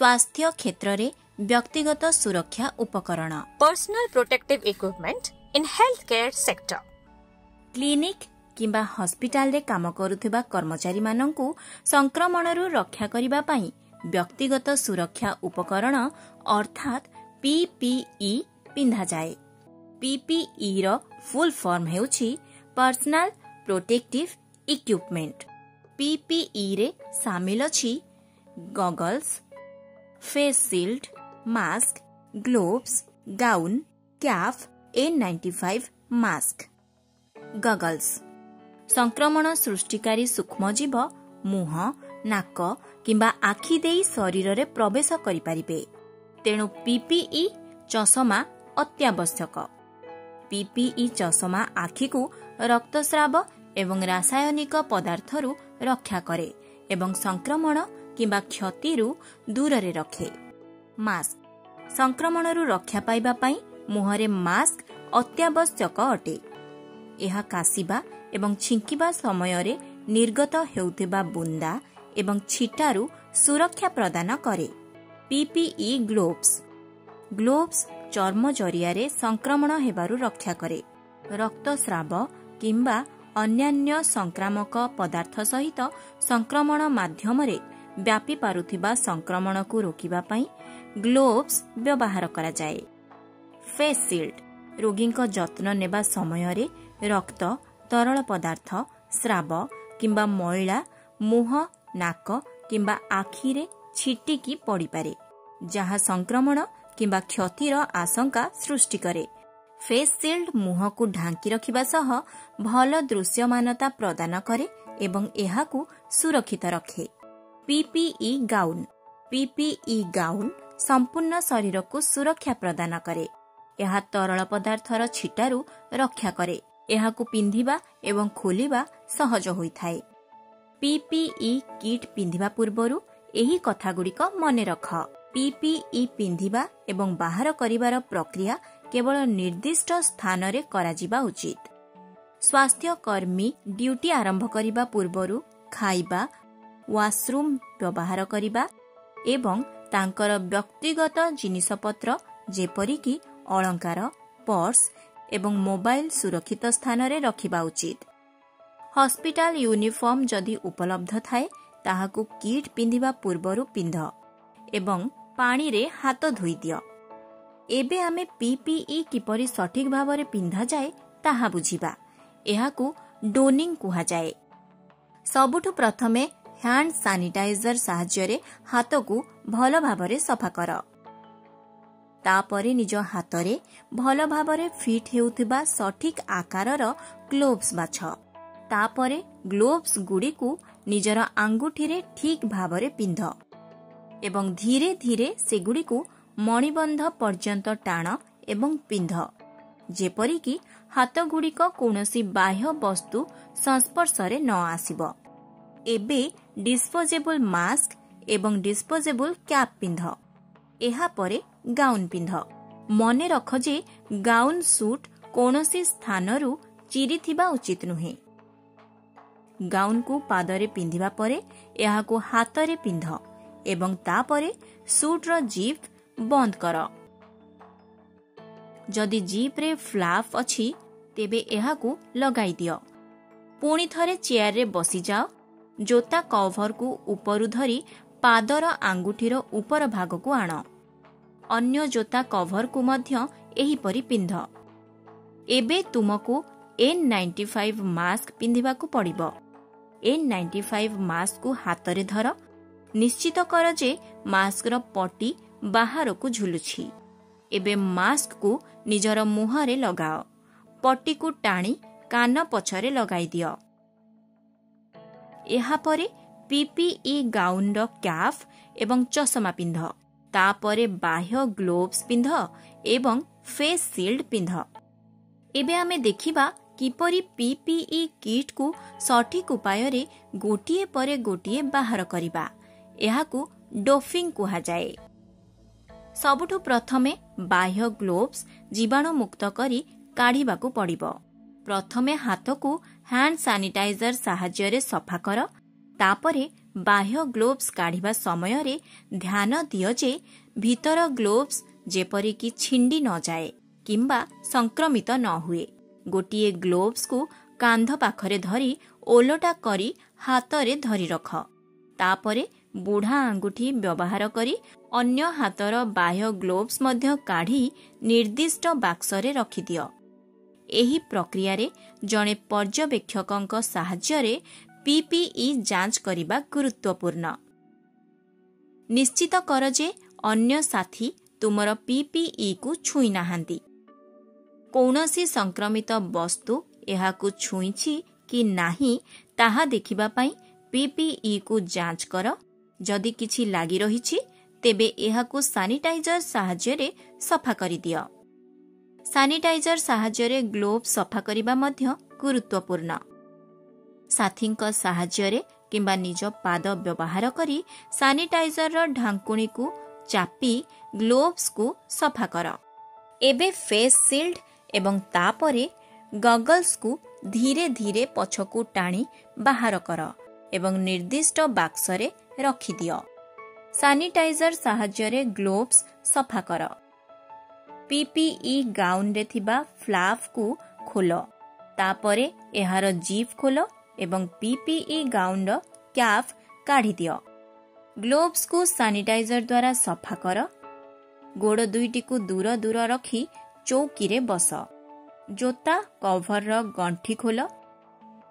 स्वास्थ्य क्षेत्र रे व्यक्तिगत सुरक्षा उपकरण personal protective equipment in health care sector clinic किंबा हॉस्पिटल रे काम करुथिबा कर्मचारी माननकु संक्रमणरू रक्षा करिबा पई व्यक्तिगत सुरक्षा उपकरण अर्थात पीपीई पिंधा जाए। पीपीई रो फुल फॉर्म हेउछि पर्सनल प्रोटेक्टिव इक्विपमेंट। पीपीई रे शामिल अछि goggles, face shield, mask, gloves, gown, cap, N95 mask. Goggles संक्रमण सृष्टिकारी सूक्ष्मजीव मुह, नाक किंबा आखि देई शरीर रे प्रवेश करि परिबे, तेणु पीपीई चषमा अत्यावश्यक। पीपीई चषमा आखि को रक्तस्राव एवं रासायनिक पदार्थरू रक्षा करे एवं संक्रमण किंबा क्षतिरू दूर रे रखे। मास्क संक्रमणरू रक्षा पाइबा पई मुहरे मास्क अत्यावश्यक अटे। यह कासिबा एवं छिंकिबा समय रे निर्गत हेउथिबा बुंदा एवं छिटारू सुरक्षा प्रदान करे। पीपीई ग्लोव्स चर्म जरिया रे संक्रमण हेबारू रक्षा करे। रक्तस्राव किंबा अन्यान्य संक्रामक पदार्थ सहित संक्रमण माध्यम रे व्यापी पारुथिबा संक्रमण को रोकिबा पई ग्लोव्स व्यवहार करा जाए। फेस शील्ड रोगी को जत्न नेबा समय रे रक्त, तरल पदार्थ, स्राव किंबा मैला मुह, नाक किंबा आखि रे छिटिकी पड़ी पारे, जहाँ संक्रमण किंबा क्षतिर आशंका सृष्टि करे। फेस शील्ड मुह को ढांकी रखिबा सह भल दृश्यमानता प्रदान करे एवं एहाकू सुरक्षित रखे। पीपीई गाउन संपूर्ण शरीर को सुरक्षा प्रदान करे। यह तरल पदार्थर छिटारू रक्षा करे। एहाकू पिंधिबा एवं खोलिबा सहज होइथाए। पीपीई किट पिंधिबा पूर्वरु एही कथागुड़िक मने रख। पीपीई पिंधिबा एवं बाहर करिवार प्रक्रिया केवल निर्दिष्ट स्थान रे कराजिबा उचित। स्वास्थ्य कर्मी ड्यूटी आरंभ करिबा पूर्वरु खाइबा, वाशरूम व्यवहार करिबा एवं तांकर व्यक्तिगत जिनिसपत्र जेपरिकी अलंकार, पर्स एवं मोबाइल सुरक्षित स्थान रे रखिबा उचित। हॉस्पिटल यूनिफॉर्म जदि उपलब्ध थाए ताहाकू किट पिंधिबा पूर्वरु पिंध एवं पानी रे हाथ धोई दियो। एबे आमे पीपीई किपरि सठिक भावरे पिंधा जाए ताहा बुझिबा। एहाकू डोनिंग कुहा जाए। सबुठु प्रथमे हैंड सैनिटाइजर साहाय्य रे हाथ को भल भावरे सफा कर। तापरे निज हाथरे भल भावरे फिट हेउथिबा सठिक आकारर ग्लोव्स बाछ। तापरे ग्लोव्स गुडी को निजर आंगुठी रे ठीक भावरे पिंध एवं धीरे धीरे सेगुडी को मणिबंध पर्यंत टाण एवं पिंध, जेपरिकी हाथ गुड़िक कौनसी बाह्य वस्तु संस्पर्श रे न आसिब। एबे डिस्पोजेबल मास्क एवं डिस्पोजेबल कैप पिंध। एहा परे गाउन पिंध। मने रख जे गाउन सूट कौनसी स्थानरू चिरिथिबा उचित नुहे। गाउन को पादरे पिंधिबा परे एहाको हाथरे पिंध एवं तापरे सूट रो जीप बंद कर। जदि जीप रे फ्लाप अछि तेबे एहाकू लगाई दियो। पुणी थरे चेयर रे बसी जाओ। जोता कवर को उपरु धरी पादर आंगुठीर उपर भाग को आण। अन्य जोता कवर को मध्य एही परी पिंध। एबे तुमको N95 मास्क पिंधिबा को पड़िबो। N95 मास्क को हाथ रे धर। निश्चित कर जे मास्क रो पट्टी बाहर को झुलुछि। एबे मास्क को निजर मुहरे लगाओ। पट्टी को टाणी कान पछरे लगाई दियो। एहा परे पीपीई गाउन रो कैप एवं चषमा पिंध। तापरे बाह्य ग्लोव्स पिंध एवं फेस शील्ड पिंध। एबे आमे देखिबा किपरि पीपीई किट को सठिक उपाय रे गोटिए परे गोटिए बाहर करिबा। एहाकू डोफिंग कुहा जाए। सबुठु प्रथमे बाह्य ग्लोव्स जीवाणु मुक्त करी काढ़िबाकू पड़िबो। प्रथमे हाथ को हैंड सैनिटाइजर साहाय्य रे सफा कर। तापरे बाह्य ग्लोव्स काढिबा समयरे ध्यान दियो जे भीतर ग्लोव्स जेपरिकी छिंडी न जाए किंबा संक्रमित न हुए। गोटिए ग्लोव्स को कांध पाखरे धरी ओलटा करी हातरे धरी रख। तापरे बुढ़ा आंगुठी व्यवहार करी अन्य हातर बाह्य ग्लोव्स मध्य काढ़ी निर्दिष्ट बाक्सरे रखिदियो। एही प्रक्रियारे जणे पर्यवेक्षकंक साहाय्यरे पीपीई जांच करिबा गुरुत्वपूर्ण। निश्चित कर जे अन्य साथी तुमर पीपीई को छुई नाहांती। कौनसी संक्रमित वस्तु एहाकु छुईछि कि नाही ताहा देखिबा पई पीपीई को जांच कर। जदि किछि लागि रहिछि तेबे एहाकु सैनिटाइजर साहाय्यरे सफा करि दियो। सैनिटाइजर साहाय्यरे ग्लोव सफा करिबा मध्य गुरुत्वपूर्ण। साथींक साहाय्यरे किंबा निज पाद व्यवहार करी सैनिटाइजर ढांकुणी को चापी ग्लोव्स को सफा कर। एबे फेस शिल्ड एवं तापरे गगल्स को धीरे धीरे पछकू टाणी बाहर कर एवं निर्दिष्ट बाक्सरे रखि दियो। सैनिटाइजर साहाय्यरे ग्लोव्स सफा कर। पीपीई गाउन रे थिबा फ्लाप को खोल। तापरे एहार जीप खोल एवं पीपीई गाउन रो कैप काढ़ी दियो। ग्लोव्स को सैनिटाइजर द्वारा सफा कर। गोड़ दुईटी को दूर दूर रखी चौकी रे बस। जोता कभर रो गंठी खोल।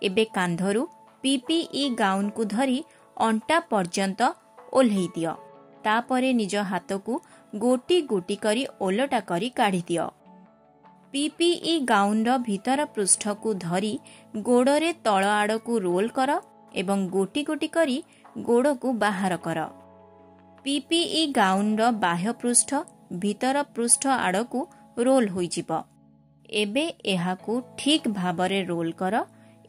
एबे कांधरू पीपीई गाउन को धरी अंटा पर्यंत ओल्हेई दियो। तापरे निज हाथ को गोटी गोटी करी ओलटा करी काढ़ी दियो। पीपीई गाउन रो भीतर पृष्ठ को धरी गोड़रे तळ आड़ को रोल कर एवं गोटी गोटी करी गोड़ को बाहर कर। पीपीई गाउन रो बाह्य पृष्ठ भीतर पृष्ठ आड़ को रोल होई जिवो। एबे एहाकू ठीक भाबरे रोल कर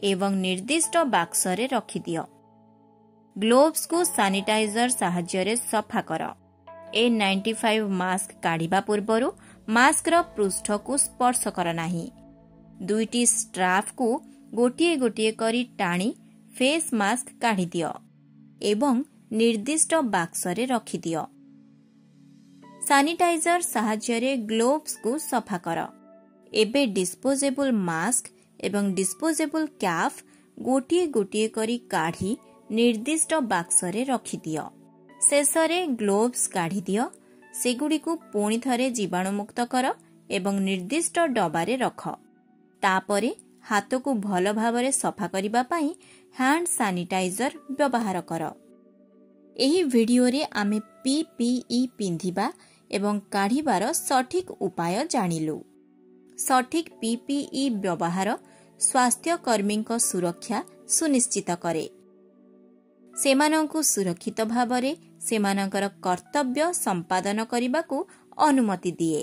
एवं निर्दिष्ट बाक्सरे रखि दियो। ग्लोव्स को सैनिटाइजर साहाय्यरे सफा कर। N95 मास्क काढ़िबा पूर्वरु मास्क रो पृष्ठ को स्पर्श कर नाही। दुईटी स्ट्राफ को गोटिए गोटिए करी टाणी फेस मास्क काढ़ी दियो एवं निर्दिष्ट बाक्सरे रखि दियो। सैनिटाइजर साहाय्यरे ग्लोव्स को सफा कर। एबे डिस्पोजेबल मास्क एवं डिस्पोजेबल कैप गोटिए गोटिए करी काढ़ी निर्दिष्ट बाक्सरे रखि दियो। शेषरे ग्लोव्स काढ़ी दियो। सेगुडी को पुणी थरे जीवाणुमुक्त कर एवं निर्दिष्ट डबारे रख। तापरे हाथ को भल भावरे सफा करिबा पई हैंड सैनिटाइजर व्यवहार कर। एही वीडियो रे आमे पीपीई पिंधिबा एवं काढ़िबार सठिक उपाय जानिलु। सठिक पीपीई व्यवहार स्वास्थ्य कर्मी सुरक्षा सुनिश्चित करे। सेमानंकु सुरक्षित भावरे सेमानंकर कर्तव्य संपादन करिबाकू अनुमति दिए।